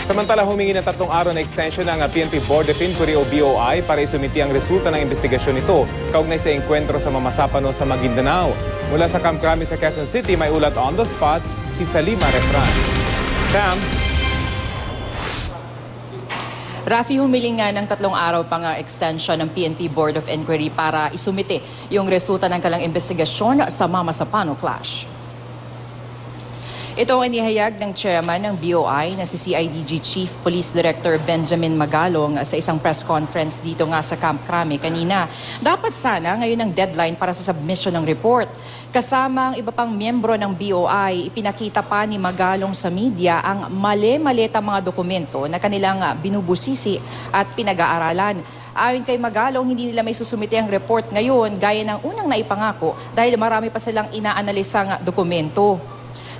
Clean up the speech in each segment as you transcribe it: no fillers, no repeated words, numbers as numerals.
Samantala, humingi ng 3 araw na extension ng PNP Board of Inquiry o BOI para isumiti ang resulta ng investigasyon nito kaugnay sa engkwentro sa Mamasapano sa Maguindanao. Mula sa Camp Crame sa Quezon City, may ulat on the spot si Salima Refran. Sam? Rafi, humiling nga ng 3 araw pang extension ng PNP Board of Inquiry para isumite yung resulta ng kanilang investigasyon sa Mamasapano clash. Ito ang inihayag ng chairman ng BOI na si CIDG Chief Police Director Benjamin Magalong sa isang press conference dito nga sa Camp Crame kanina. Dapat sana ngayon ang deadline para sa submission ng report. Kasama ang iba pang miyembro ng BOI, ipinakita pa ni Magalong sa media ang mali-malita mga dokumento na kanilang binubusisi at pinag-aaralan. Ayon kay Magalong, hindi nila may susumite ang report ngayon gaya ng unang naipangako dahil marami pa silang inaanalisang dokumento.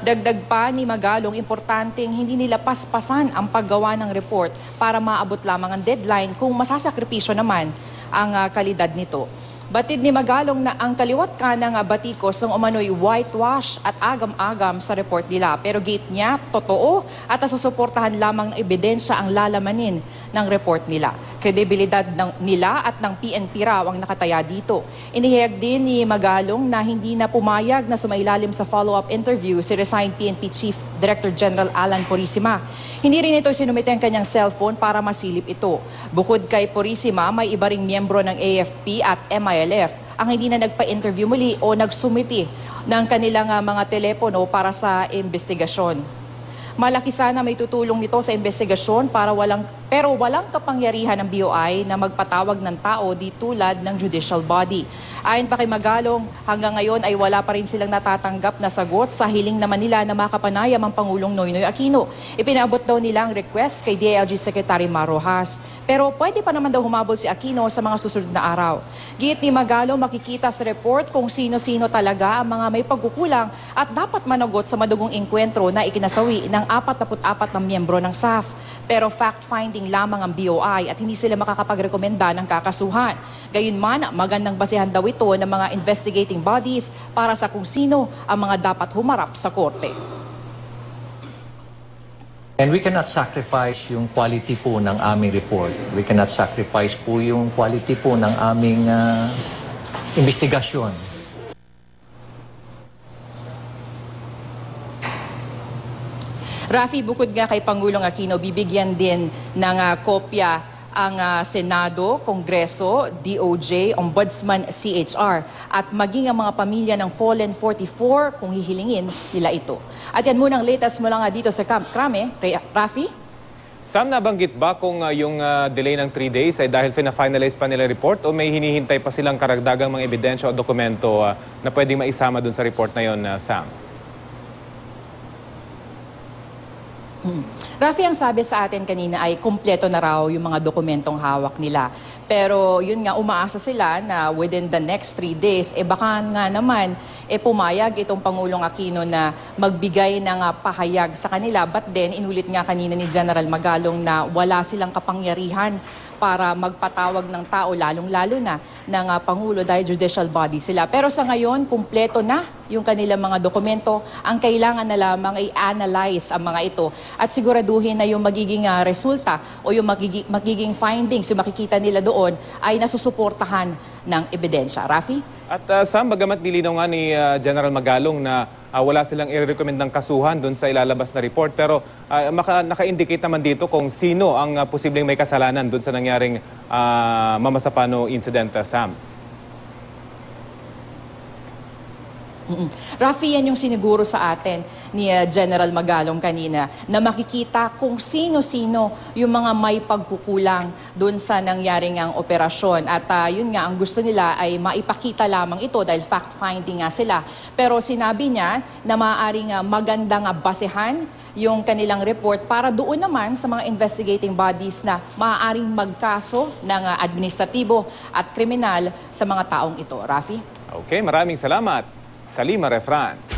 Dagdag pa ni Magalong, importanteng hindi nila paspasan ang paggawa ng report para maabot lamang ang deadline kung masasakripisyo naman ang kalidad nito. Batid ni Magalong na ang kaliwat ka ng batikos ng umano'y whitewash at agam-agam sa report nila. Pero gate niya, totoo at nasusuportahan lamang ng ebidensya ang lalamanin ng report nila. Kredibilidad nila at ng PNP raw ang nakataya dito. Inihayag din ni Magalong na hindi na pumayag na sumailalim sa follow-up interview si resigned PNP Chief Director General Alan Purisima. Hindi rin ito sinumite ang kanyang cellphone para masilip ito. Bukod kay Purisima, may iba ring miyembro ng AFP at MILF ang hindi na nagpa-interview muli o nagsumiti ng kanilang mga telepono para sa investigasyon. Malaki sana may tutulong nito sa investigasyon pero walang kapangyarihan ng BOI na magpatawag ng tao di tulad ng judicial body. Ayon pa kay Magalong, hanggang ngayon ay wala pa rin silang natatanggap na sagot sa hiling naman nila na makapanayam ang Pangulong Noynoy Aquino. Ipinaabot daw nila ang request kay DILG Secretary Mar Rojas. Pero pwede pa naman daw humabol si Aquino sa mga susunod na araw. Giit ni Magalong, makikita sa report kung sino-sino talaga ang mga may pagkukulang at dapat managot sa madugong engkwentro na ikinasawi ng 44 na miyembro ng SAF. Pero fact-finding lamang ang BOI at hindi sila makakapagrekomenda ng kakasuhan. Gayunman, magandang basehan daw ito ng mga investigating bodies para sa kung sino ang mga dapat humarap sa korte. And we cannot sacrifice yung quality po ng aming report. We cannot sacrifice po yung quality po ng aming investigasyon. Rafi, bukod nga kay Pangulong Aquino, bibigyan din ng kopya ang Senado, Kongreso, DOJ, Ombudsman, CHR at maging ang mga pamilya ng Fallen 44 kung hihilingin nila ito. At yan muna ang latest mula nga dito sa Camp Crame. Rafi? Sam, nabanggit ba kung yung delay ng 3 days ay dahil fina-finalize pa nila report o may hinihintay pa silang karagdagang mga ebidensya o dokumento na pwedeng maisama dun sa report na yon, Sam? Rafi, ang sabi sa atin kanina ay kumpleto na raw yung mga dokumentong hawak nila. Pero yun nga, umaasa sila na within the next 3 days, baka nga naman pumayag itong Pangulong Aquino na magbigay ng pahayag sa kanila. But then, inulit nga kanina ni General Magalong na wala silang kapangyarihan para magpatawag ng tao, lalong-lalo na ng Pangulo dahil judicial body sila. Pero sa ngayon, kumpleto na yung kanilang mga dokumento. Ang kailangan na lamang ay analyze ang mga ito at siguraduhin na yung magiging resulta o yung magiging findings, yung makikita nila doon ay nasusuportahan ng ebidensya. Rafi? At Sam, bagamat nilinaw nga ni General Magalong na wala silang i-recommend ng kasuhan doon sa ilalabas na report, pero naka-indicate naman dito kung sino ang posibleng may kasalanan doon sa nangyaring Mamasapano incident, Sam. Rafi, yan yung siniguro sa atin ni General Magalong kanina na makikita kung sino-sino yung mga may pagkukulang doon sa nangyaring ang operasyon. At yun nga, ang gusto nila ay maipakita lamang ito dahil fact-finding nga sila. Pero sinabi niya na maaaring magandang basehan yung kanilang report para doon naman sa mga investigating bodies na maaaring magkaso ng administratibo at kriminal sa mga taong ito. Rafi? Okay, maraming salamat. Salima Refran.